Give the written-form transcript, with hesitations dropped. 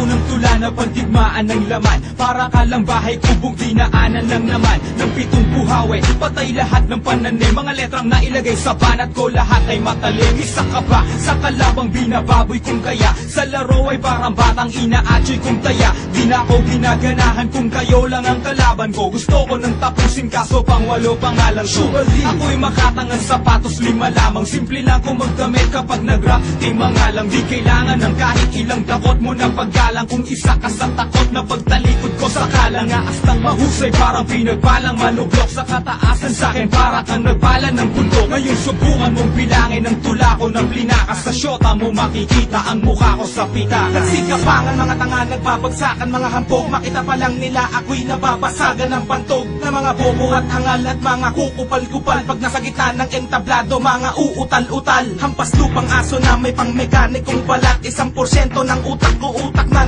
ng tula na pagdigmaan ng laman. Para ka lang bahay kubong dinaanan lang naman ng 7 buhawi. Patay lahat ng pananim, mga letrang nailagay sa banat ko, lahat ay matalim. Isa ka ba sa kalabang binababoy kung kaya? Sa laro ay parang batang inaatsoy kung taya. Di na ako ginaganahan kung kayo lang ang kalaban ko. Gusto ko nang tapusin kaso pang 8 pangalan ko. Ako'y makatangan sapatos 5 lamang. Simple lang kung magdamit kapag nag-rap. Di mga lang, di kailangan ng kahit ilang dakot mo na paggalang. Kung isa ka sa takot na pagtalikod ko sa kalangaas ng mahusay, parang pinagpalang manublok sa kataasan sa'kin. Para kang nagbala ng bundok. Ngayon subukan mong bilangin ang tula ko ng plinakas. Sa syota mo makikita ang mukha ko sa pita. Nagsikapangan mga tanga, nagbabagsakan mga hampog. Makita pa lang nila ako'y nababasagan ng pantog na mga bobo at hangal at mga kukupal-kupal. Pag nasa gitna ng entablado, mga uutal-utal. Hampas lupang aso na may pang mekanikong balat. 1% ng utak ko, utak na